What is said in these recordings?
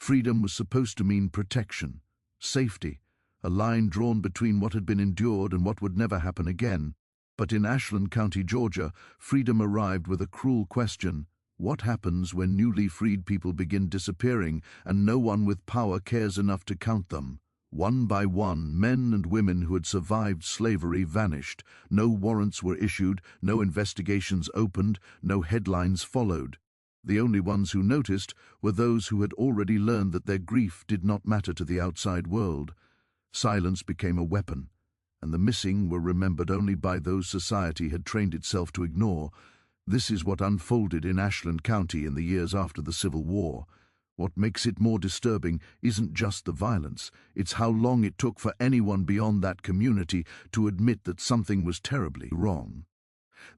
Freedom was supposed to mean protection, safety, a line drawn between what had been endured and what would never happen again. But in Ashland County, Georgia, freedom arrived with a cruel question. What happens when newly freed people begin disappearing and no one with power cares enough to count them? One by one, men and women who had survived slavery vanished. No warrants were issued, no investigations opened, no headlines followed. The only ones who noticed were those who had already learned that their grief did not matter to the outside world. Silence became a weapon, and the missing were remembered only by those society had trained itself to ignore. This is what unfolded in Ashland County in the years after the Civil War. What makes it more disturbing isn't just the violence, it's how long it took for anyone beyond that community to admit that something was terribly wrong.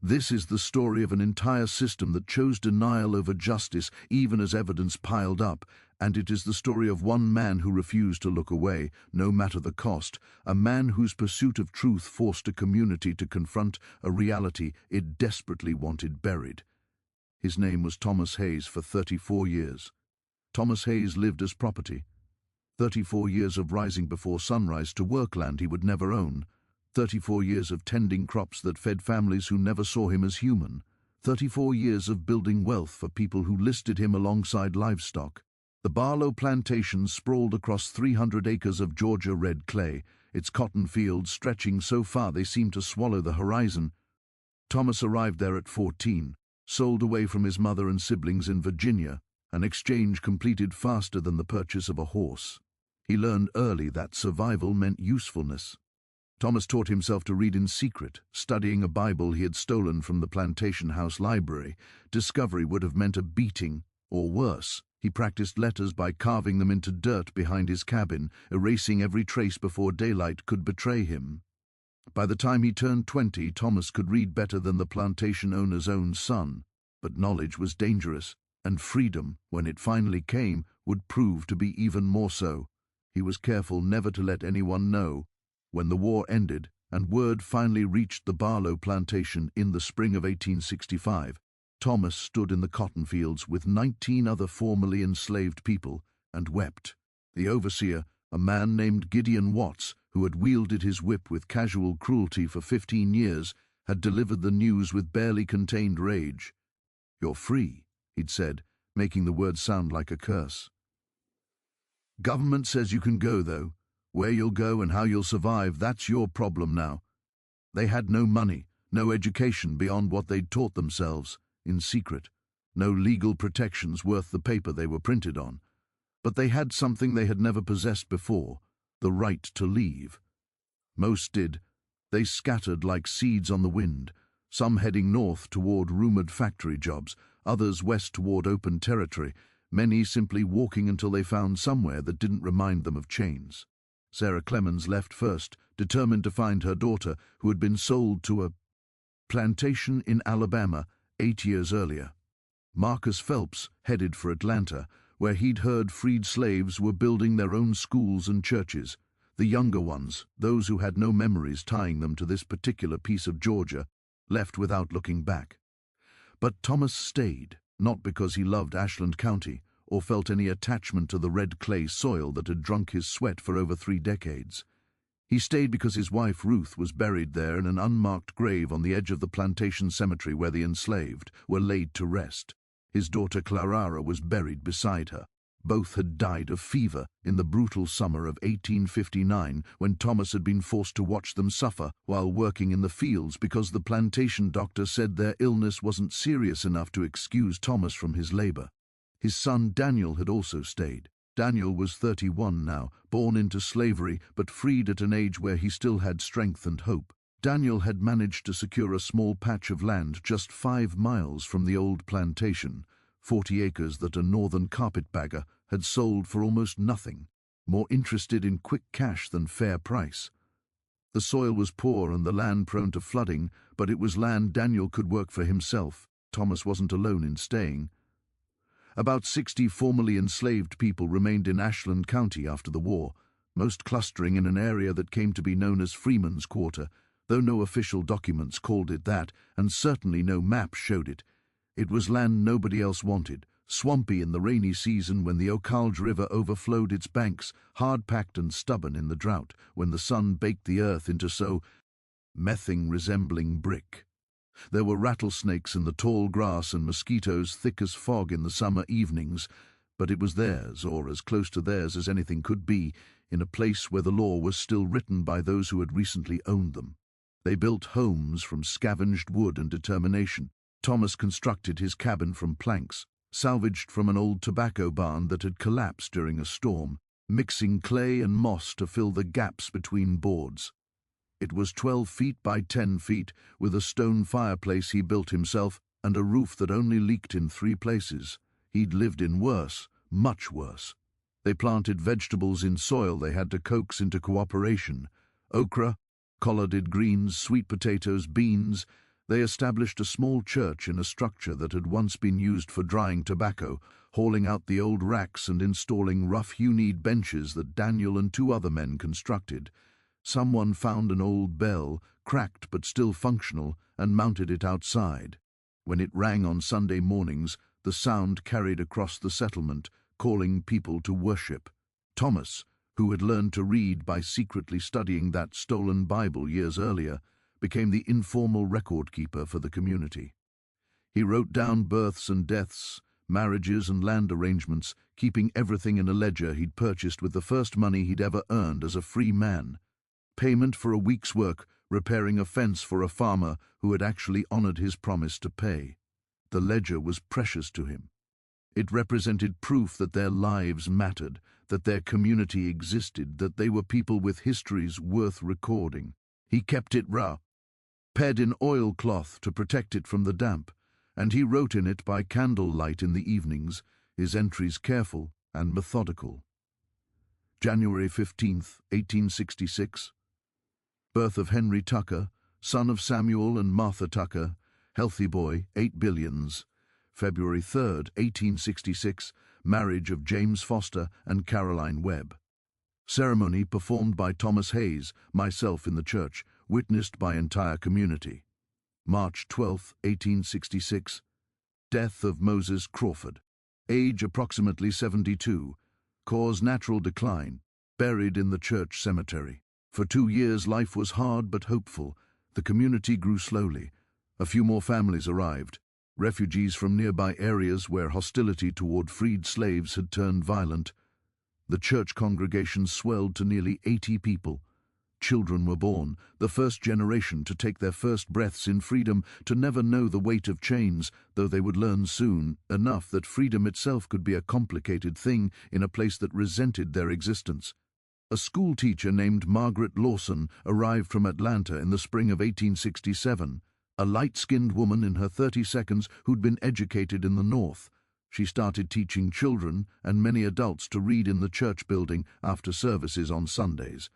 This is the story of an entire system that chose denial over justice even as evidence piled up, and it is the story of one man who refused to look away, no matter the cost, a man whose pursuit of truth forced a community to confront a reality it desperately wanted buried. His name was Thomas Hayes for 34 years. Thomas Hayes lived as property. 34 years of rising before sunrise to work land he would never own. 34 years of tending crops that fed families who never saw him as human. 34 years of building wealth for people who listed him alongside livestock. The Barlow plantation sprawled across 300 acres of Georgia red clay, its cotton fields stretching so far they seemed to swallow the horizon. Thomas arrived there at 14, sold away from his mother and siblings in Virginia, an exchange completed faster than the purchase of a horse. He learned early that survival meant usefulness. Thomas taught himself to read in secret, studying a Bible he had stolen from the plantation house library. Discovery would have meant a beating, or worse. He practiced letters by carving them into dirt behind his cabin, erasing every trace before daylight could betray him. By the time he turned 20, Thomas could read better than the plantation owner's own son. But knowledge was dangerous, and freedom, when it finally came, would prove to be even more so. He was careful never to let anyone know. When the war ended, and word finally reached the Barlow plantation in the spring of 1865, Thomas stood in the cotton fields with 19 other formerly enslaved people and wept. The overseer, a man named Gideon Watts, who had wielded his whip with casual cruelty for 15 years, had delivered the news with barely contained rage. "You're free," he'd said, making the words sound like a curse. "Government says you can go, though. Where you'll go and how you'll survive, that's your problem now." They had no money, no education beyond what they'd taught themselves, in secret, no legal protections worth the paper they were printed on. But they had something they had never possessed before, the right to leave. Most did. They scattered like seeds on the wind, some heading north toward rumored factory jobs, others west toward open territory, many simply walking until they found somewhere that didn't remind them of chains. Sarah Clemens left first, determined to find her daughter, who had been sold to a plantation in Alabama 8 years earlier. Marcus Phelps headed for Atlanta, where he'd heard freed slaves were building their own schools and churches. The younger ones, those who had no memories tying them to this particular piece of Georgia, left without looking back. But Thomas stayed, not because he loved Ashland County or felt any attachment to the red clay soil that had drunk his sweat for over 3 decades. He stayed because his wife Ruth was buried there in an unmarked grave on the edge of the plantation cemetery where the enslaved were laid to rest. His daughter Clara was buried beside her. Both had died of fever in the brutal summer of 1859, when Thomas had been forced to watch them suffer while working in the fields because the plantation doctor said their illness wasn't serious enough to excuse Thomas from his labor. His son Daniel had also stayed. Daniel was 31 now, born into slavery, but freed at an age where he still had strength and hope. Daniel had managed to secure a small patch of land just 5 miles from the old plantation, 40 acres that a northern carpetbagger had sold for almost nothing, more interested in quick cash than fair price. The soil was poor and the land prone to flooding, but it was land Daniel could work for himself. Thomas wasn't alone in staying. About 60 formerly enslaved people remained in Ashland County after the war, most clustering in an area that came to be known as Freeman's Quarter, though no official documents called it that, and certainly no map showed it. It was land nobody else wanted, swampy in the rainy season when the Ocalge River overflowed its banks, hard-packed and stubborn in the drought when the sun baked the earth into so methane-resembling brick. There were rattlesnakes in the tall grass and mosquitoes thick as fog in the summer evenings, but it was theirs, or as close to theirs as anything could be, in a place where the law was still written by those who had recently owned them. They built homes from scavenged wood and determination. Thomas constructed his cabin from planks, salvaged from an old tobacco barn that had collapsed during a storm, mixing clay and moss to fill the gaps between boards. It was 12 feet by 10 feet, with a stone fireplace he built himself and a roof that only leaked in 3 places. He'd lived in worse, much worse. They planted vegetables in soil they had to coax into cooperation. Okra, collarded greens, sweet potatoes, beans. They established a small church in a structure that had once been used for drying tobacco, hauling out the old racks and installing rough-hewn benches that Daniel and 2 other men constructed. Someone found an old bell, cracked but still functional, and mounted it outside. When it rang on Sunday mornings, the sound carried across the settlement, calling people to worship. Thomas, who had learned to read by secretly studying that stolen Bible years earlier, became the informal record keeper for the community. He wrote down births and deaths, marriages and land arrangements, keeping everything in a ledger he'd purchased with the first money he'd ever earned as a free man. Payment for a week's work, repairing a fence for a farmer who had actually honored his promise to pay. The ledger was precious to him. It represented proof that their lives mattered, that their community existed, that they were people with histories worth recording. He kept it raw, paid in oilcloth to protect it from the damp, and he wrote in it by candlelight in the evenings, his entries careful and methodical. January 15th, 1866. Birth of Henry Tucker, son of Samuel and Martha Tucker, healthy boy, 8 billions. February 3rd, 1866, marriage of James Foster and Caroline Webb. Ceremony performed by Thomas Hayes, myself in the church, witnessed by entire community. March 12, 1866, death of Moses Crawford. Age approximately 72, cause natural decline, buried in the church cemetery. For 2 years life was hard but hopeful. The community grew slowly. A few more families arrived, refugees from nearby areas where hostility toward freed slaves had turned violent. The church congregation swelled to nearly 80 people. Children were born, the first generation to take their first breaths in freedom, to never know the weight of chains, though they would learn soon enough that freedom itself could be a complicated thing in a place that resented their existence. A school teacher named Margaret Lawson arrived from Atlanta in the spring of 1867, a light-skinned woman in her 30s who'd been educated in the North. She started teaching children and many adults to read in the church building after services on Sundays.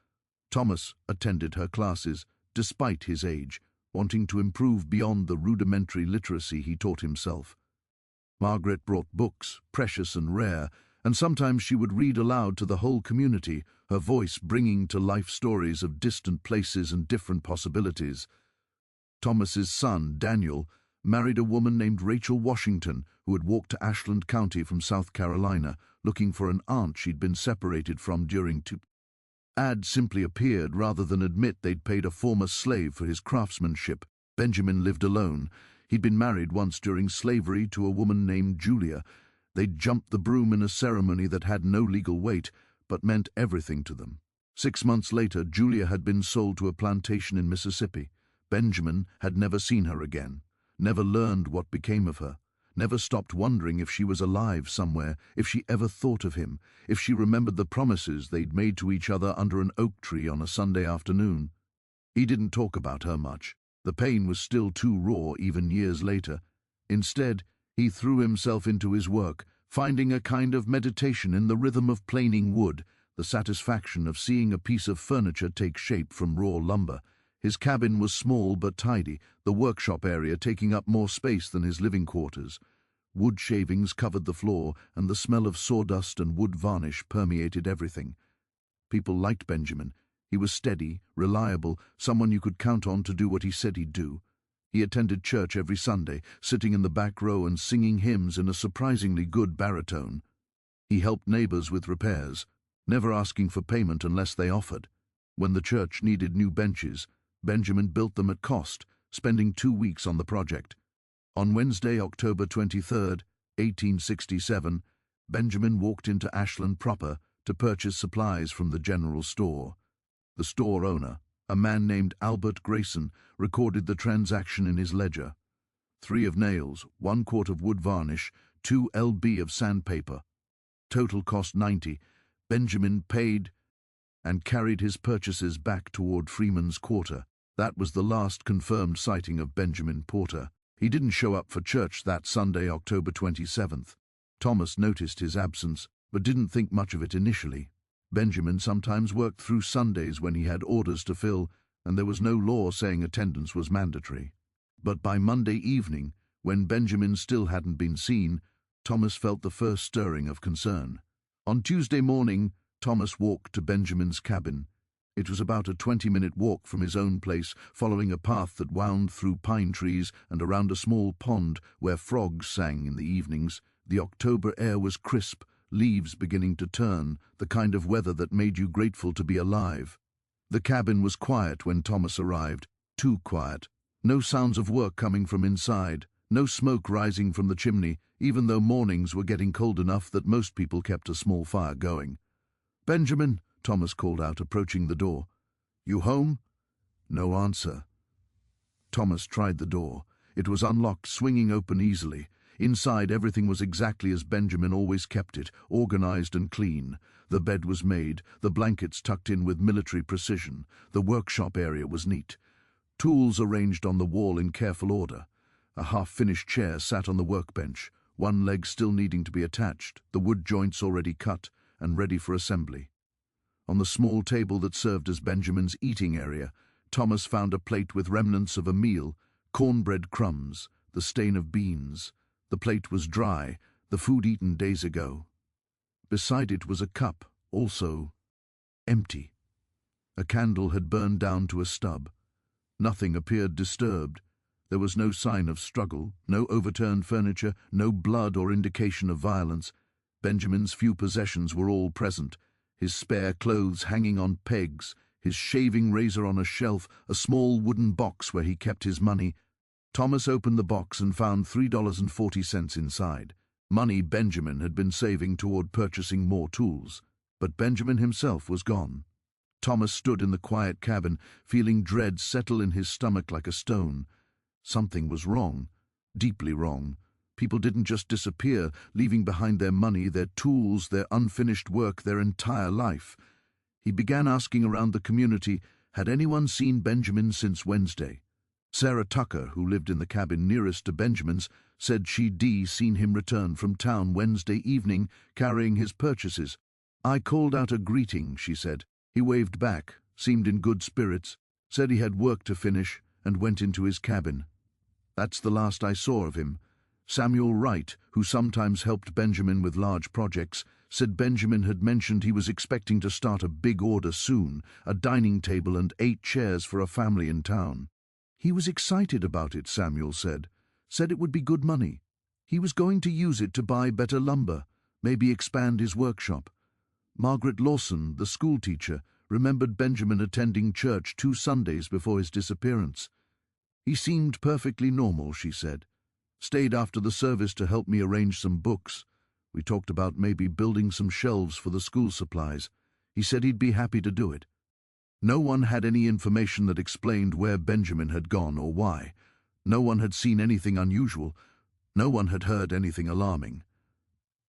Thomas attended her classes, despite his age, wanting to improve beyond the rudimentary literacy he taught himself. Margaret brought books, precious and rare, and sometimes she would read aloud to the whole community, her voice bringing to life stories of distant places and different possibilities. Thomas's son, Daniel, married a woman named Rachel Washington, who had walked to Ashland County from South Carolina, looking for an aunt she'd been separated from during Ad simply appeared rather than admit they'd paid a former slave for his craftsmanship. Benjamin lived alone. He'd been married once during slavery to a woman named Julia. They'd jumped the broom in a ceremony that had no legal weight, but meant everything to them. 6 months later, Julia had been sold to a plantation in Mississippi. Benjamin had never seen her again, never learned what became of her, never stopped wondering if she was alive somewhere, if she ever thought of him, if she remembered the promises they'd made to each other under an oak tree on a Sunday afternoon. He didn't talk about her much. The pain was still too raw even years later. Instead, he threw himself into his work, finding a kind of meditation in the rhythm of planing wood, the satisfaction of seeing a piece of furniture take shape from raw lumber. His cabin was small but tidy, the workshop area taking up more space than his living quarters. Wood shavings covered the floor, and the smell of sawdust and wood varnish permeated everything. People liked Benjamin. He was steady, reliable, someone you could count on to do what he said he'd do. He attended church every Sunday, sitting in the back row and singing hymns in a surprisingly good baritone. He helped neighbors with repairs, never asking for payment unless they offered. When the church needed new benches, Benjamin built them at cost, spending 2 weeks on the project. On Wednesday, October 23rd, 1867, Benjamin walked into Ashland proper to purchase supplies from the general store. The store owner, a man named Albert Grayson, recorded the transaction in his ledger. 3 of nails, 1 quart of wood varnish, 2 lb of sandpaper. Total cost 90. Benjamin paid and carried his purchases back toward Freeman's Quarter. That was the last confirmed sighting of Benjamin Porter. He didn't show up for church that Sunday, October 27th. Thomas noticed his absence, but didn't think much of it initially. Benjamin sometimes worked through Sundays when he had orders to fill, and there was no law saying attendance was mandatory. But by Monday evening, when Benjamin still hadn't been seen, Thomas felt the first stirring of concern. On Tuesday morning, Thomas walked to Benjamin's cabin. It was about a 20-minute walk from his own place, following a path that wound through pine trees and around a small pond where frogs sang in the evenings. The October air was crisp, leaves beginning to turn, the kind of weather that made you grateful to be alive. The cabin was quiet when Thomas arrived, too quiet. No sounds of work coming from inside, no smoke rising from the chimney, even though mornings were getting cold enough that most people kept a small fire going. "Benjamin," Thomas called out, approaching the door. "You home?" No answer. Thomas tried the door. It was unlocked, swinging open easily. Inside, everything was exactly as Benjamin always kept it, organized and clean. The bed was made, the blankets tucked in with military precision. The workshop area was neat. Tools arranged on the wall in careful order. A half-finished chair sat on the workbench, one leg still needing to be attached, the wood joints already cut and ready for assembly. On the small table that served as Benjamin's eating area, Thomas found a plate with remnants of a meal, cornbread crumbs, the stain of beans. The plate was dry, the food eaten days ago. Beside it was a cup, also empty. A candle had burned down to a stub. Nothing appeared disturbed. There was no sign of struggle, no overturned furniture, no blood or indication of violence. Benjamin's few possessions were all present. His spare clothes hanging on pegs, his shaving razor on a shelf, a small wooden box where he kept his money. Thomas opened the box and found $3.40 inside. Money Benjamin had been saving toward purchasing more tools. But Benjamin himself was gone. Thomas stood in the quiet cabin, feeling dread settle in his stomach like a stone. Something was wrong, deeply wrong. People didn't just disappear, leaving behind their money, their tools, their unfinished work, their entire life. He began asking around the community, had anyone seen Benjamin since Wednesday? Sarah Tucker, who lived in the cabin nearest to Benjamin's, said she'd seen him return from town Wednesday evening, carrying his purchases. "I called out a greeting," she said. He waved back, seemed in good spirits, said he had work to finish, and went into his cabin. That's the last I saw of him. Samuel Wright, who sometimes helped Benjamin with large projects, said Benjamin had mentioned he was expecting to start a big order soon, a dining table and 8 chairs for a family in town. He was excited about it, Samuel said it would be good money. He was going to use it to buy better lumber, maybe expand his workshop. Margaret Lawson, the schoolteacher, remembered Benjamin attending church 2 Sundays before his disappearance. He seemed perfectly normal, she said. Stayed after the service to help me arrange some books. We talked about maybe building some shelves for the school supplies. He said he'd be happy to do it. No one had any information that explained where Benjamin had gone or why. No one had seen anything unusual. No one had heard anything alarming.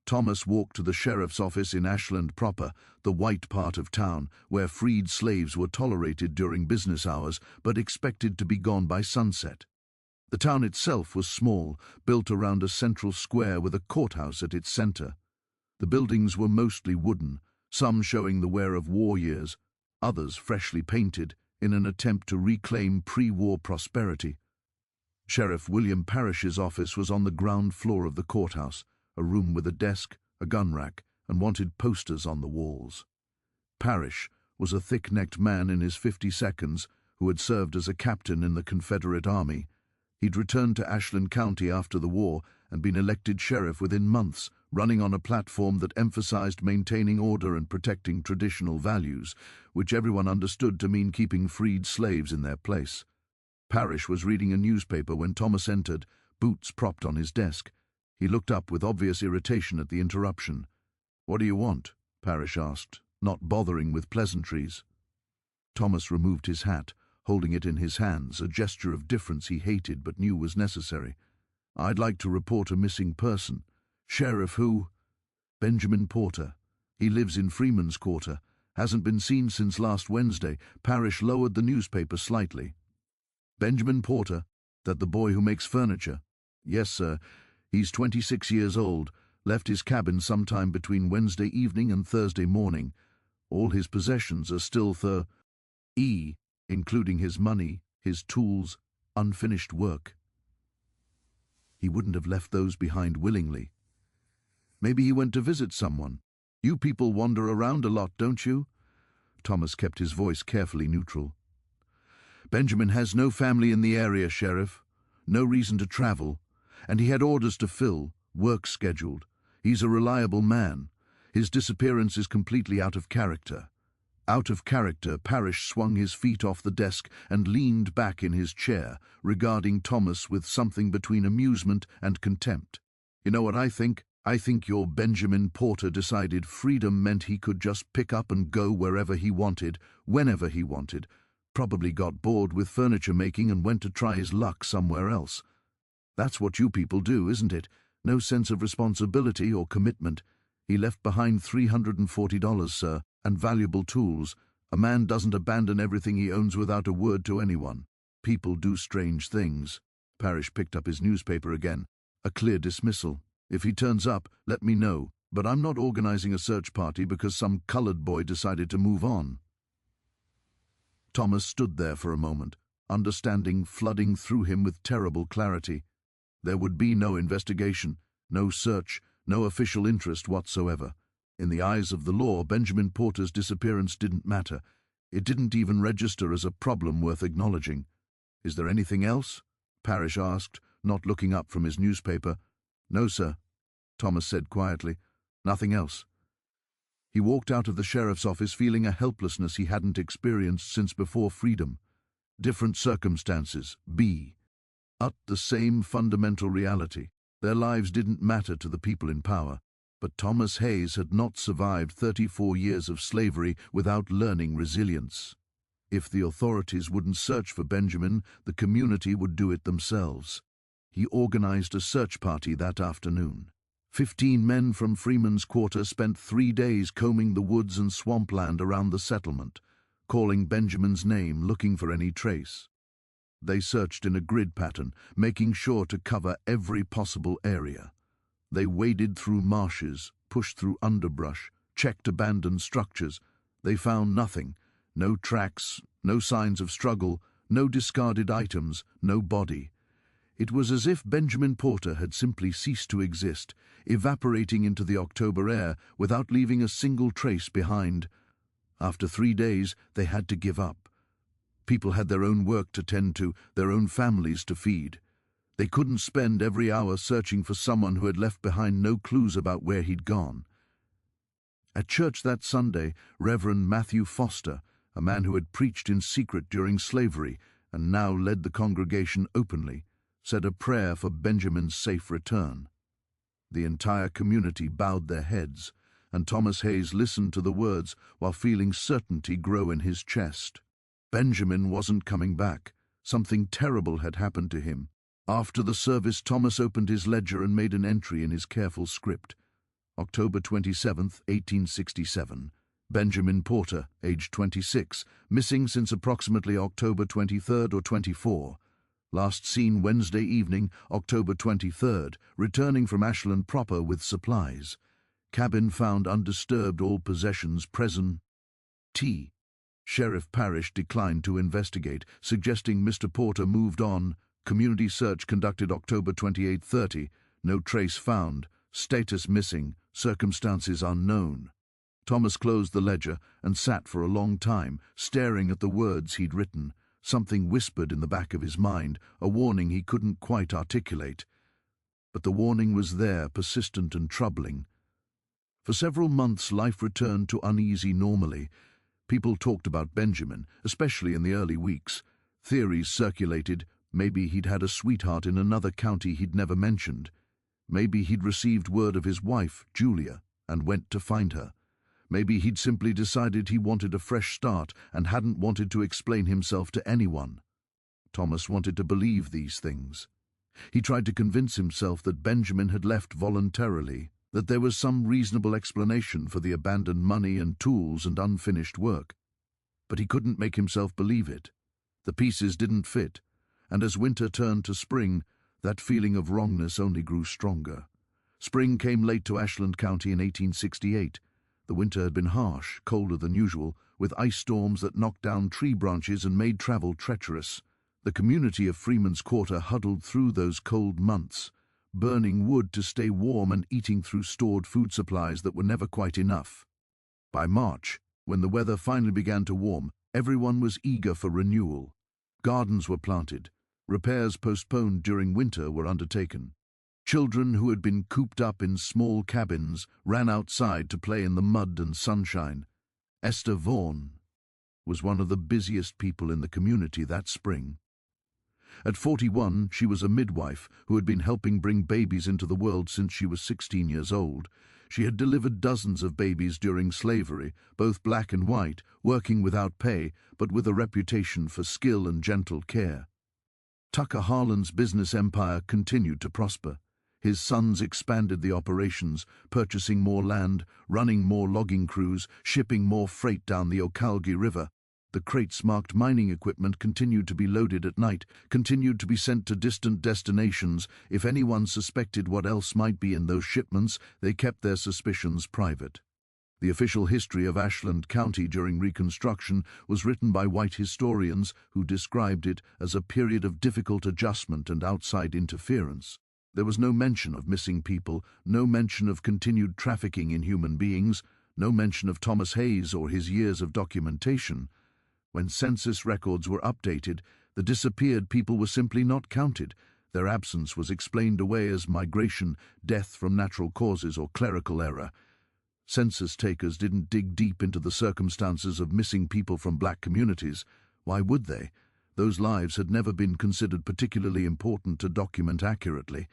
Thomas walked to the sheriff's office in Ashland proper, the white part of town, where freed slaves were tolerated during business hours but expected to be gone by sunset. The town itself was small, built around a central square with a courthouse at its center. The buildings were mostly wooden, some showing the wear of war years, others freshly painted in an attempt to reclaim pre-war prosperity. Sheriff William Parrish's office was on the ground floor of the courthouse, a room with a desk, a gun rack, and wanted posters on the walls. Parrish was a thick-necked man in his 52nds who had served as a captain in the Confederate Army. He'd returned to Ashland County after the war and been elected sheriff within months, running on a platform that emphasized maintaining order and protecting traditional values, which everyone understood to mean keeping freed slaves in their place. Parrish was reading a newspaper when Thomas entered, boots propped on his desk. He looked up with obvious irritation at the interruption. "What do you want?" Parrish asked, not bothering with pleasantries. Thomas removed his hat, holding it in his hands, a gesture of difference he hated but knew was necessary. "I'd like to report a missing person. Sheriff who?" "Benjamin Porter. He lives in Freeman's Quarter. Hasn't been seen since last Wednesday." Parrish lowered the newspaper slightly. "Benjamin Porter? That the boy who makes furniture?" "Yes, sir. He's 26 years old. Left his cabin sometime between Wednesday evening and Thursday morning. All his possessions are still including his money, his tools, unfinished work." "He wouldn't have left those behind willingly." "Maybe he went to visit someone. You people wander around a lot, don't you?" Thomas kept his voice carefully neutral. "Benjamin has no family in the area, Sheriff. No reason to travel. And he had orders to fill, work scheduled. He's a reliable man. His disappearance is completely out of character." Out of character, Parrish swung his feet off the desk and leaned back in his chair, regarding Thomas with something between amusement and contempt. "You know what I think? I think your Benjamin Porter decided freedom meant he could just pick up and go wherever he wanted, whenever he wanted. Probably got bored with furniture making and went to try his luck somewhere else. That's what you people do, isn't it? No sense of responsibility or commitment. He left behind $340, sir, and valuable tools. A man doesn't abandon everything he owns without a word to anyone. People do strange things." Parrish picked up his newspaper again. "A clear dismissal. If he turns up, let me know, but I'm not organizing a search party because some colored boy decided to move on." Thomas stood there for a moment, understanding flooding through him with terrible clarity. There would be no investigation, no search, no official interest whatsoever. In the eyes of the law, Benjamin Porter's disappearance didn't matter. It didn't even register as a problem worth acknowledging. "Is there anything else?" Parrish asked, not looking up from his newspaper. "No, sir," Thomas said quietly. "Nothing else." He walked out of the sheriff's office feeling a helplessness he hadn't experienced since before freedom. Different circumstances, but the same fundamental reality. Their lives didn't matter to the people in power. But Thomas Hayes had not survived 34 years of slavery without learning resilience. If the authorities wouldn't search for Benjamin, the community would do it themselves. He organized a search party that afternoon. 15 men from Freeman's Quarter spent 3 days combing the woods and swampland around the settlement, calling Benjamin's name, looking for any trace. They searched in a grid pattern, making sure to cover every possible area. They waded through marshes, pushed through underbrush, checked abandoned structures. They found nothing. No tracks, no signs of struggle, no discarded items, no body. It was as if Benjamin Porter had simply ceased to exist, evaporating into the October air without leaving a single trace behind. After 3 days, they had to give up. People had their own work to tend to, their own families to feed. They couldn't spend every hour searching for someone who had left behind no clues about where he'd gone. At church that Sunday, Reverend Matthew Foster, a man who had preached in secret during slavery and now led the congregation openly, said a prayer for Benjamin's safe return. The entire community bowed their heads, and Thomas Hayes listened to the words while feeling certainty grow in his chest. Benjamin wasn't coming back. Something terrible had happened to him. After the service, Thomas opened his ledger and made an entry in his careful script. October 27, 1867. Benjamin Porter, age 26, missing since approximately October 23rd or 24. Last seen Wednesday evening, October 23rd, returning from Ashland proper with supplies. Cabin found undisturbed, all possessions present. Sheriff Parrish declined to investigate, suggesting Mr. Porter moved on. Community search conducted October 28-30. No trace found. Status missing. Circumstances unknown. Thomas closed the ledger and sat for a long time, staring at the words he'd written. Something whispered in the back of his mind, a warning he couldn't quite articulate. But the warning was there, persistent and troubling. For several months, life returned to uneasy normalcy. People talked about Benjamin, especially in the early weeks. Theories circulated. Maybe he'd had a sweetheart in another county he'd never mentioned. Maybe he'd received word of his wife, Julia, and went to find her. Maybe he'd simply decided he wanted a fresh start and hadn't wanted to explain himself to anyone. Thomas wanted to believe these things. He tried to convince himself that Benjamin had left voluntarily, that there was some reasonable explanation for the abandoned money and tools and unfinished work. But he couldn't make himself believe it. The pieces didn't fit, and as winter turned to spring, that feeling of wrongness only grew stronger. Spring came late to Ashland County in 1868. The winter had been harsh, colder than usual, with ice storms that knocked down tree branches and made travel treacherous. The community of Freeman's Quarter huddled through those cold months, burning wood to stay warm and eating through stored food supplies that were never quite enough. By March, when the weather finally began to warm, everyone was eager for renewal. Gardens were planted. Repairs postponed during winter were undertaken. Children who had been cooped up in small cabins ran outside to play in the mud and sunshine. Esther Vaughan was one of the busiest people in the community that spring. At 41, she was a midwife who had been helping bring babies into the world since she was 16 years old. She had delivered dozens of babies during slavery, both black and white, working without pay, but with a reputation for skill and gentle care. Tucker Harlan's business empire continued to prosper. His sons expanded the operations, purchasing more land, running more logging crews, shipping more freight down the Ocalgee River. The crates marked mining equipment continued to be loaded at night, continued to be sent to distant destinations. If anyone suspected what else might be in those shipments, they kept their suspicions private. The official history of Ashland County during Reconstruction was written by white historians who described it as a period of difficult adjustment and outside interference. There was no mention of missing people, no mention of continued trafficking in human beings, no mention of Thomas Hayes or his years of documentation. When census records were updated, the disappeared people were simply not counted. Their absence was explained away as migration, death from natural causes, or clerical error. Census takers didn't dig deep into the circumstances of missing people from black communities. Why would they? Those lives had never been considered particularly important to document accurately.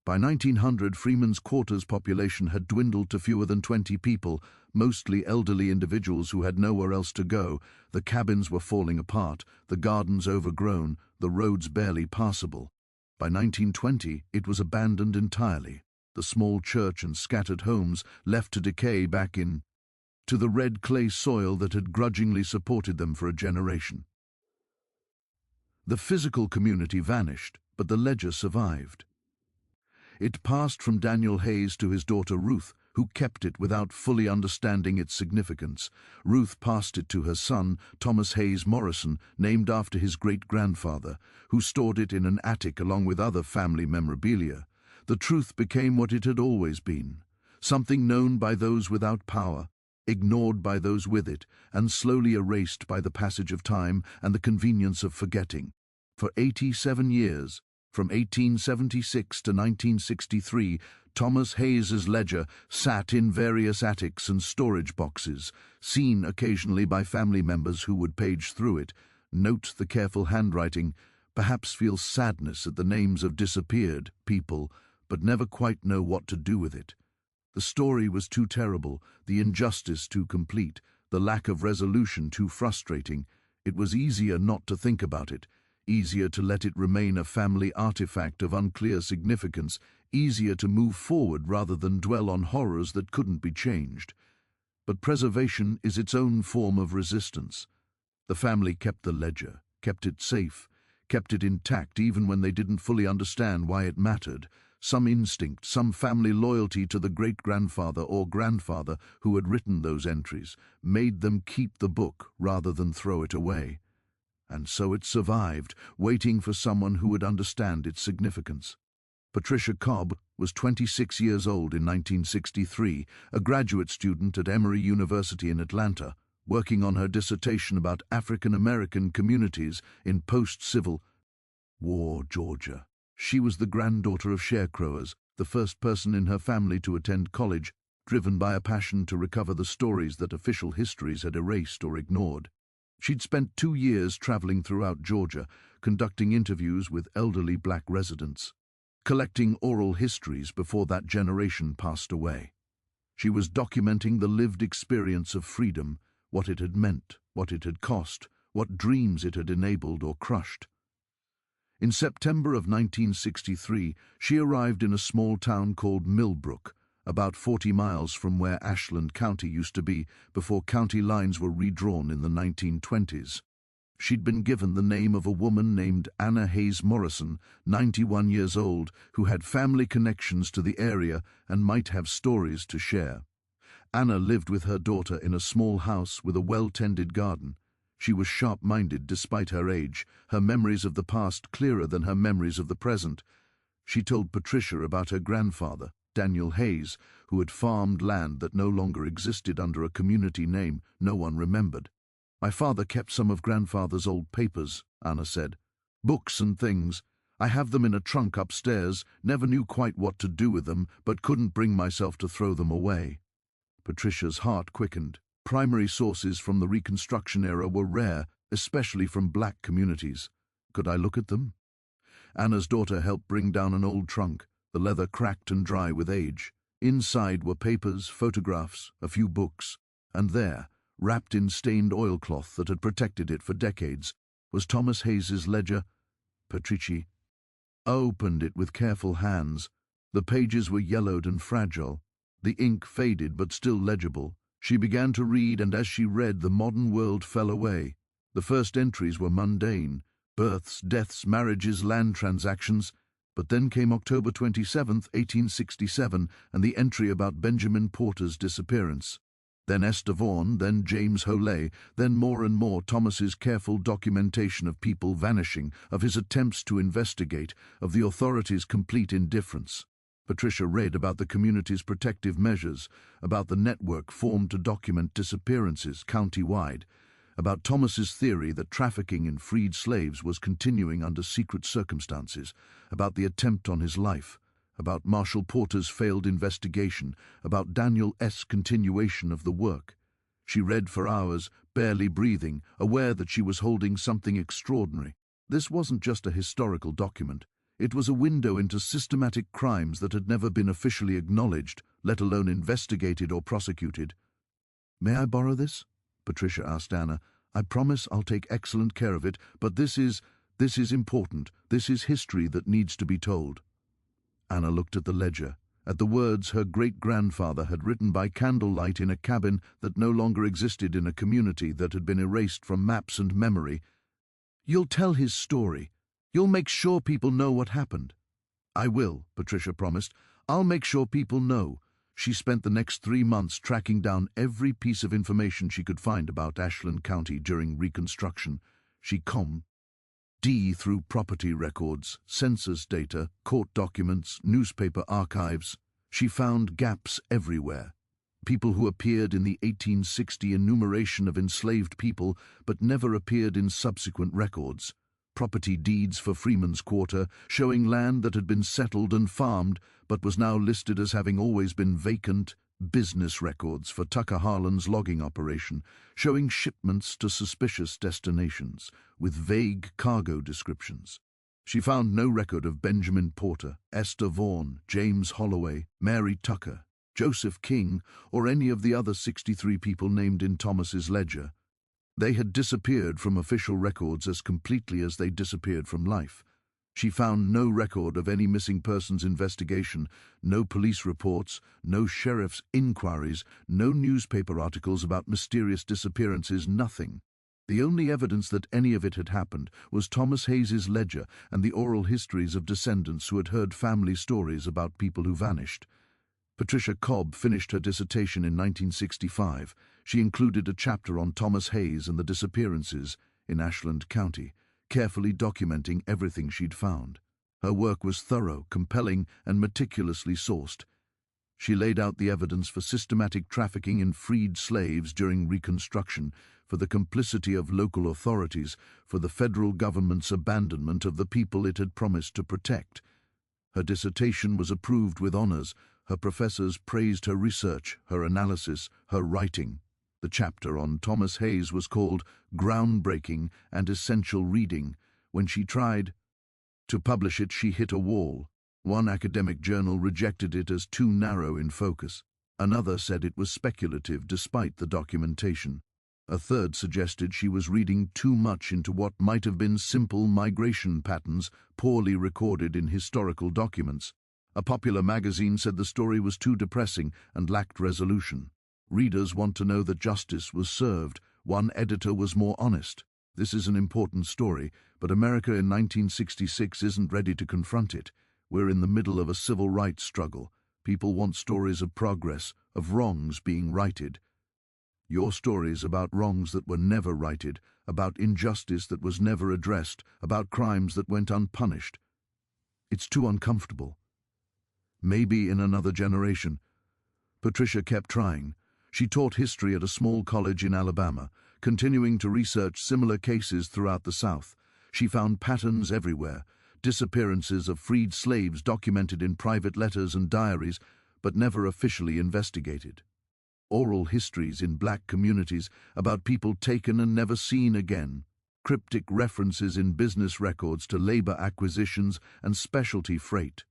By 1900, Freeman's Quarter's population had dwindled to fewer than 20 people, mostly elderly individuals who had nowhere else to go. The cabins were falling apart, the gardens overgrown, the roads barely passable. By 1920, it was abandoned entirely. The small church and scattered homes left to decay back to the red clay soil that had grudgingly supported them for a generation. The physical community vanished, but the ledger survived. It passed from Daniel Hayes to his daughter Ruth, who kept it without fully understanding its significance. Ruth passed it to her son, Thomas Hayes Morrison, named after his great-grandfather, who stored it in an attic along with other family memorabilia. The truth became what it had always been, something known by those without power, ignored by those with it, and slowly erased by the passage of time and the convenience of forgetting. For 87 years, from 1876 to 1963, Thomas Hayes's ledger sat in various attics and storage boxes, seen occasionally by family members who would page through it, note the careful handwriting, perhaps feel sadness at the names of disappeared people, but never quite know what to do with it. The story was too terrible, the injustice too complete, the lack of resolution too frustrating. It was easier not to think about it, easier to let it remain a family artifact of unclear significance, easier to move forward rather than dwell on horrors that couldn't be changed. But preservation is its own form of resistance. The family kept the ledger, kept it safe, kept it intact even when they didn't fully understand why it mattered. Some instinct, some family loyalty to the great-grandfather or grandfather who had written those entries, made them keep the book rather than throw it away. And so it survived, waiting for someone who would understand its significance. Patricia Cobb was 26 years old in 1963, a graduate student at Emory University in Atlanta, working on her dissertation about African American communities in post-Civil War Georgia. She was the granddaughter of sharecroppers, the first person in her family to attend college, driven by a passion to recover the stories that official histories had erased or ignored. She'd spent 2 years traveling throughout Georgia, conducting interviews with elderly black residents, collecting oral histories before that generation passed away. She was documenting the lived experience of freedom, what it had meant, what it had cost, what dreams it had enabled or crushed. In September of 1963, she arrived in a small town called Millbrook, about 40 miles from where Ashland County used to be before county lines were redrawn in the 1920s. She'd been given the name of a woman named Anna Hayes Morrison, 91 years old, who had family connections to the area and might have stories to share. Anna lived with her daughter in a small house with a well-tended garden. She was sharp-minded despite her age, her memories of the past clearer than her memories of the present. She told Patricia about her grandfather, Daniel Hayes, who had farmed land that no longer existed under a community name no one remembered. "My father kept some of grandfather's old papers," Anna said. "Books and things. I have them in a trunk upstairs, never knew quite what to do with them, but couldn't bring myself to throw them away." Patricia's heart quickened. Primary sources from the Reconstruction era were rare, especially from black communities. Could I look at them? Anna's daughter helped bring down an old trunk, the leather cracked and dry with age. Inside were papers, photographs, a few books, and there, wrapped in stained oilcloth that had protected it for decades, was Thomas Hayes's ledger. Patricia opened it with careful hands. The pages were yellowed and fragile, the ink faded but still legible. She began to read, and as she read, the modern world fell away. The first entries were mundane: births, deaths, marriages, land transactions. But then came October 27, 1867, and the entry about Benjamin Porter's disappearance. Then Esther Vaughan, then James Holey, then more and more Thomas's careful documentation of people vanishing, of his attempts to investigate, of the authorities' complete indifference. Patricia read about the community's protective measures, about the network formed to document disappearances county-wide, about Thomas's theory that trafficking in freed slaves was continuing under secret circumstances, about the attempt on his life, about Marshal Porter's failed investigation, about Daniel S.'s continuation of the work. She read for hours, barely breathing, aware that she was holding something extraordinary. This wasn't just a historical document. It was a window into systematic crimes that had never been officially acknowledged, let alone investigated or prosecuted. "May I borrow this?" Patricia asked Anna. "I promise I'll take excellent care of it, but this is important. This is history that needs to be told." Anna looked at the ledger, at the words her great-grandfather had written by candlelight in a cabin that no longer existed in a community that had been erased from maps and memory. "You'll tell his story. You'll make sure people know what happened." "I will," Patricia promised. "I'll make sure people know." She spent the next 3 months tracking down every piece of information she could find about Ashland County during Reconstruction. She combed through property records, census data, court documents, newspaper archives. She found gaps everywhere. People who appeared in the 1860 enumeration of enslaved people but never appeared in subsequent records. Property deeds for Freeman's Quarter, showing land that had been settled and farmed but was now listed as having always been vacant. Business records for Tucker Harlan's logging operation, showing shipments to suspicious destinations, with vague cargo descriptions. She found no record of Benjamin Porter, Esther Vaughan, James Holloway, Mary Tucker, Joseph King, or any of the other 63 people named in Thomas's ledger. They had disappeared from official records as completely as they disappeared from life. She found no record of any missing persons investigation, no police reports, no sheriff's inquiries, no newspaper articles about mysterious disappearances, nothing. The only evidence that any of it had happened was Thomas Hayes's ledger and the oral histories of descendants who had heard family stories about people who vanished. Patricia Cobb finished her dissertation in 1965. She included a chapter on Thomas Hayes and the disappearances in Ashland County, carefully documenting everything she'd found. Her work was thorough, compelling, and meticulously sourced. She laid out the evidence for systematic trafficking in freed slaves during Reconstruction, for the complicity of local authorities, for the federal government's abandonment of the people it had promised to protect. Her dissertation was approved with honors. Her professors praised her research, her analysis, her writing. The chapter on Thomas Hayes was called Groundbreaking and Essential Reading. When she tried to publish it, she hit a wall. One academic journal rejected it as too narrow in focus. Another said it was speculative despite the documentation. A third suggested she was reading too much into what might have been simple migration patterns poorly recorded in historical documents. A popular magazine said the story was too depressing and lacked resolution. Readers want to know that justice was served. One editor was more honest. This is an important story, but America in 1966 isn't ready to confront it. We're in the middle of a civil rights struggle. People want stories of progress, of wrongs being righted. Your stories about wrongs that were never righted, about injustice that was never addressed, about crimes that went unpunished. It's too uncomfortable. Maybe in another generation. Patricia kept trying. She taught history at a small college in Alabama, continuing to research similar cases throughout the South. She found patterns everywhere, disappearances of freed slaves documented in private letters and diaries, but never officially investigated. Oral histories in black communities about people taken and never seen again. Cryptic references in business records to labor acquisitions and specialty freight.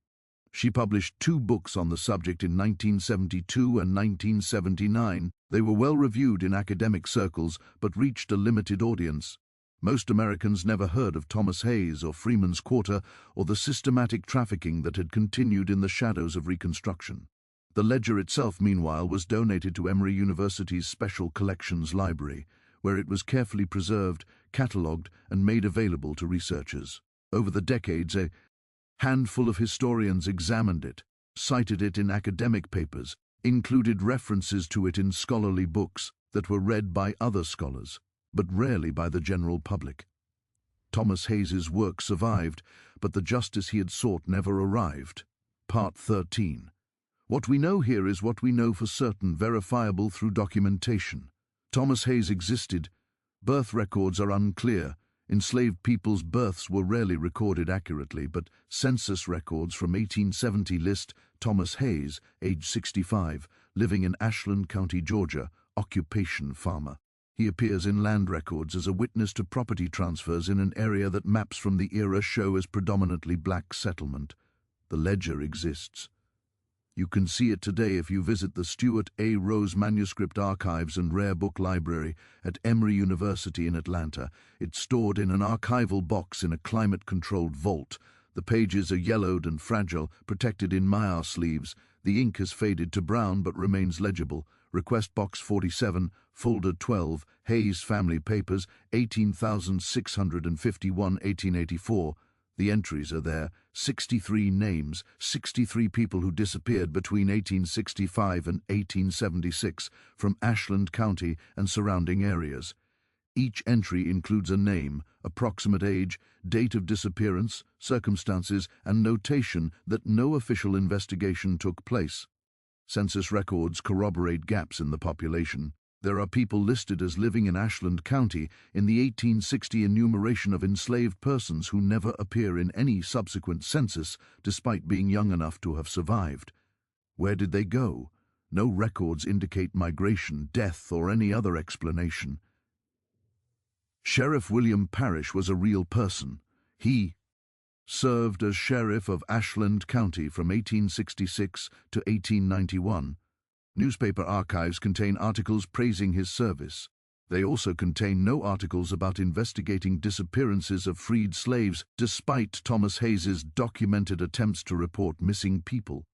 She published 2 books on the subject in 1972 and 1979. They were well reviewed in academic circles, but reached a limited audience. Most Americans never heard of Thomas Hayes or Freeman's Quarter or the systematic trafficking that had continued in the shadows of Reconstruction. The ledger itself, meanwhile, was donated to Emory University's Special Collections Library, where it was carefully preserved, catalogued, and made available to researchers. Over the decades, a handful of historians examined it, cited it in academic papers, included references to it in scholarly books that were read by other scholars, but rarely by the general public. Thomas Hayes's work survived, but the justice he had sought never arrived. Part 13. What we know here is what we know for certain, verifiable through documentation. Thomas Hayes existed. Birth records are unclear. Enslaved people's births were rarely recorded accurately, but census records from 1870 list Thomas Hayes, age 65, living in Ashland County, Georgia, occupation farmer. He appears in land records as a witness to property transfers in an area that maps from the era show as predominantly black settlement. The ledger exists. You can see it today if you visit the Stuart A. Rose Manuscript Archives and Rare Book Library at Emory University in Atlanta. It's stored in an archival box in a climate-controlled vault. The pages are yellowed and fragile, protected in Maya sleeves. The ink has faded to brown but remains legible. Request Box 47, Folder 12, Hayes Family Papers, 18,651, 1884. The entries are there, 63 names, 63 people who disappeared between 1865 and 1876 from Ashland County and surrounding areas. Each entry includes a name, approximate age, date of disappearance, circumstances, and notation that no official investigation took place. Census records corroborate gaps in the population. There are people listed as living in Ashland County in the 1860 enumeration of enslaved persons who never appear in any subsequent census despite being young enough to have survived. Where did they go? No records indicate migration, death, or any other explanation. Sheriff William Parrish was a real person. He served as sheriff of Ashland County from 1866 to 1891. Newspaper archives contain articles praising his service. They also contain no articles about investigating disappearances of freed slaves, despite Thomas Hayes's documented attempts to report missing people.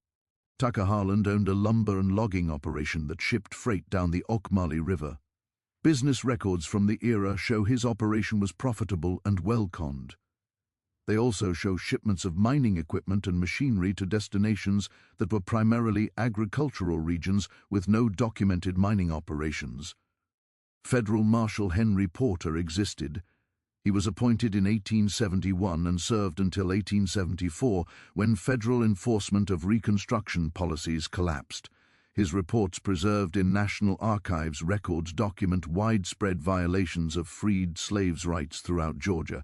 Tucker Harland owned a lumber and logging operation that shipped freight down the Ocmulgee River. Business records from the era show his operation was profitable and well-conned. They also show shipments of mining equipment and machinery to destinations that were primarily agricultural regions with no documented mining operations. Federal Marshal Henry Porter existed. He was appointed in 1871 and served until 1874, when federal enforcement of Reconstruction policies collapsed. His reports preserved in National Archives records document widespread violations of freed slaves' rights throughout Georgia.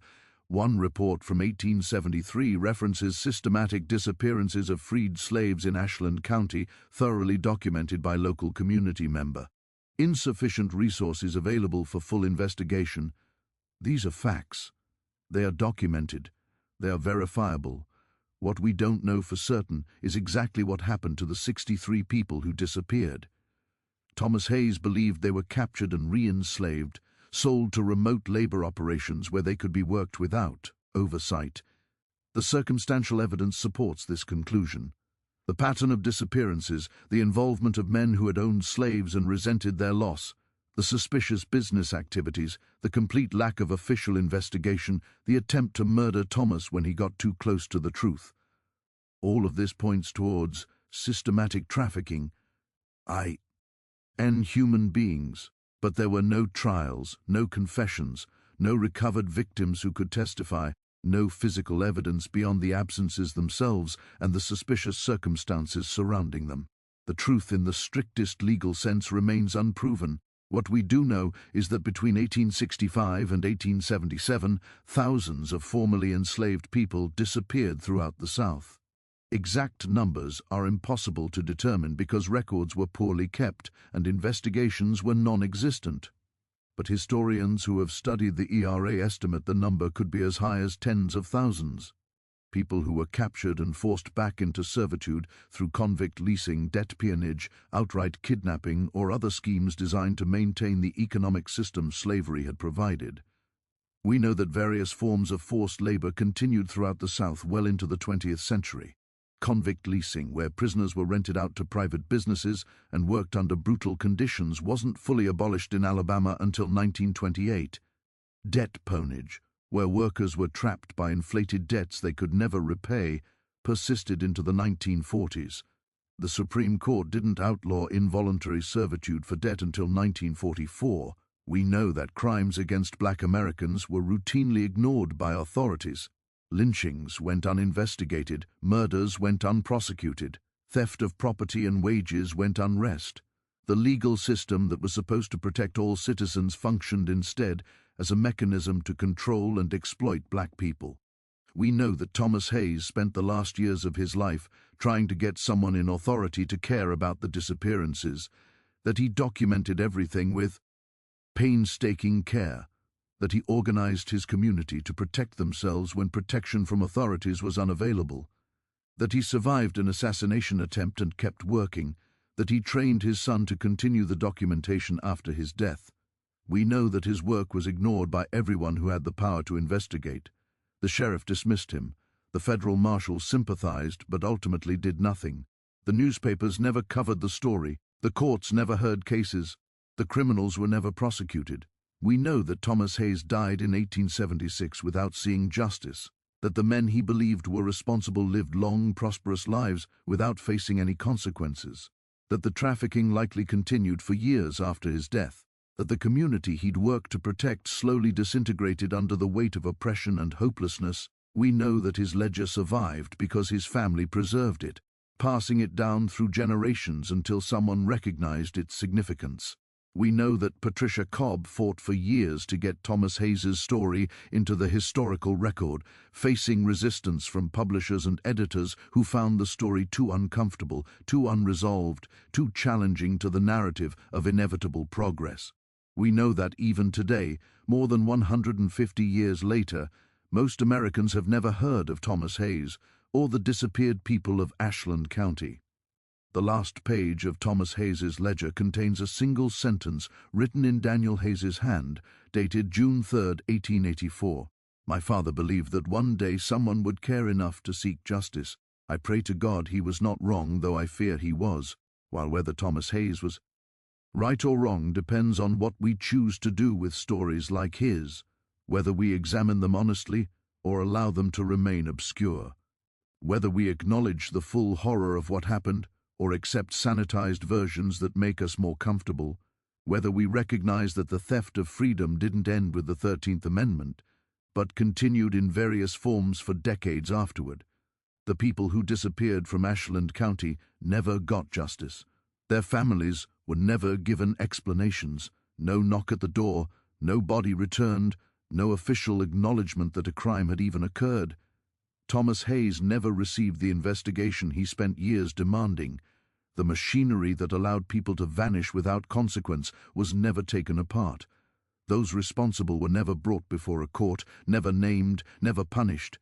One report from 1873 references systematic disappearances of freed slaves in Ashland County, thoroughly documented by local community member. Insufficient resources available for full investigation. These are facts. They are documented. They are verifiable. What we don't know for certain is exactly what happened to the 63 people who disappeared. Thomas Hayes believed they were captured and re-enslaved, sold to remote labor operations where they could be worked without oversight. The circumstantial evidence supports this conclusion. The pattern of disappearances, the involvement of men who had owned slaves and resented their loss, the suspicious business activities, the complete lack of official investigation, the attempt to murder Thomas when he got too close to the truth. All of this points towards systematic trafficking in human beings. But there were no trials, no confessions, no recovered victims who could testify, no physical evidence beyond the absences themselves and the suspicious circumstances surrounding them. The truth in the strictest legal sense remains unproven. What we do know is that between 1865 and 1877, thousands of formerly enslaved people disappeared throughout the South. Exact numbers are impossible to determine because records were poorly kept and investigations were non-existent. But historians who have studied the ERA estimate the number could be as high as tens of thousands. People who were captured and forced back into servitude through convict leasing, debt peonage, outright kidnapping, or other schemes designed to maintain the economic system slavery had provided. We know that various forms of forced labor continued throughout the South well into the 20th century. Convict leasing, where prisoners were rented out to private businesses and worked under brutal conditions, wasn't fully abolished in Alabama until 1928. Debt peonage, where workers were trapped by inflated debts they could never repay, persisted into the 1940s. The Supreme Court didn't outlaw involuntary servitude for debt until 1944. We know that crimes against Black Americans were routinely ignored by authorities. Lynchings went uninvestigated, murders went unprosecuted, theft of property and wages went unrest. The legal system that was supposed to protect all citizens functioned instead as a mechanism to control and exploit black people. We know that Thomas Hayes spent the last years of his life trying to get someone in authority to care about the disappearances, that he documented everything with painstaking care, that he organized his community to protect themselves when protection from authorities was unavailable, that he survived an assassination attempt and kept working, that he trained his son to continue the documentation after his death. We know that his work was ignored by everyone who had the power to investigate. The sheriff dismissed him. The federal marshal sympathized but ultimately did nothing. The newspapers never covered the story. The courts never heard cases. The criminals were never prosecuted. We know that Thomas Hayes died in 1876 without seeing justice, that the men he believed were responsible lived long, prosperous lives without facing any consequences, that the trafficking likely continued for years after his death, that the community he'd worked to protect slowly disintegrated under the weight of oppression and hopelessness. We know that his ledger survived because his family preserved it, passing it down through generations until someone recognized its significance. We know that Patricia Cobb fought for years to get Thomas Hayes's story into the historical record, facing resistance from publishers and editors who found the story too uncomfortable, too unresolved, too challenging to the narrative of inevitable progress. We know that even today, more than 150 years later, most Americans have never heard of Thomas Hayes or the disappeared people of Ashland County. The last page of Thomas Hayes's ledger contains a single sentence written in Daniel Hayes's hand, dated June 3, 1884. My father believed that one day someone would care enough to seek justice. I pray to God he was not wrong, though I fear he was. While whether Thomas Hayes was right or wrong depends on what we choose to do with stories like his, whether we examine them honestly or allow them to remain obscure, whether we acknowledge the full horror of what happened or accept sanitized versions that make us more comfortable, whether we recognize that the theft of freedom didn't end with the 13th Amendment, but continued in various forms for decades afterward. The people who disappeared from Ashland County never got justice. Their families were never given explanations. No knock at the door, no body returned, no official acknowledgement that a crime had even occurred. Thomas Hayes never received the investigation he spent years demanding. The machinery that allowed people to vanish without consequence was never taken apart. Those responsible were never brought before a court, never named, never punished.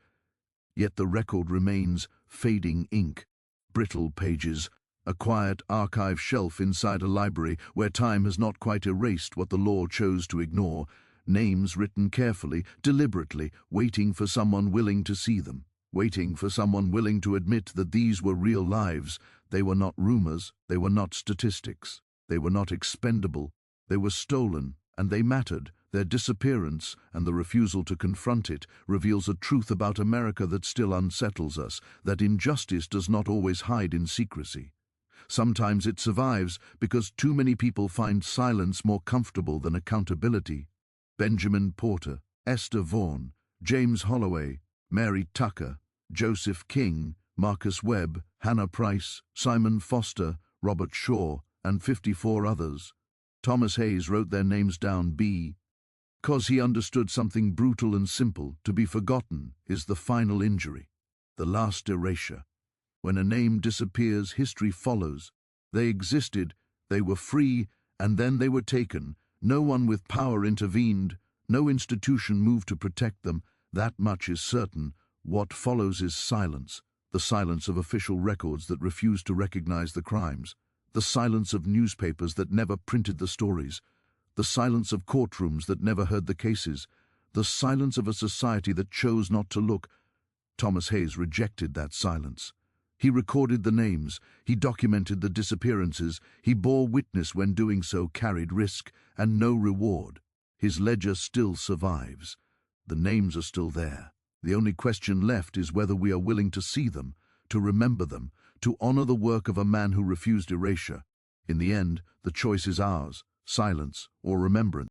Yet the record remains fading ink, brittle pages, a quiet archive shelf inside a library where time has not quite erased what the law chose to ignore, names written carefully, deliberately, waiting for someone willing to see them, waiting for someone willing to admit that these were real lives. They were not rumors, they were not statistics, they were not expendable, they were stolen, and they mattered. Their disappearance, and the refusal to confront it, reveals a truth about America that still unsettles us, that injustice does not always hide in secrecy. Sometimes it survives because too many people find silence more comfortable than accountability. Benjamin Porter, Esther Vaughan, James Holloway, Mary Tucker, Joseph King, Marcus Webb, Hannah Price, Simon Foster, Robert Shaw, and 54 others. Thomas Hayes wrote their names down because he understood something brutal and simple. To be forgotten is the final injury, the last erasure. When a name disappears, history follows. They existed, they were free, and then they were taken. No one with power intervened, no institution moved to protect them. That much is certain. What follows is silence, the silence of official records that refuse to recognize the crimes, the silence of newspapers that never printed the stories, the silence of courtrooms that never heard the cases, the silence of a society that chose not to look. Thomas Hayes rejected that silence. He recorded the names, he documented the disappearances, he bore witness when doing so carried risk and no reward. His ledger still survives. The names are still there. The only question left is whether we are willing to see them, to remember them, to honor the work of a man who refused erasure. In the end, the choice is ours, silence or remembrance.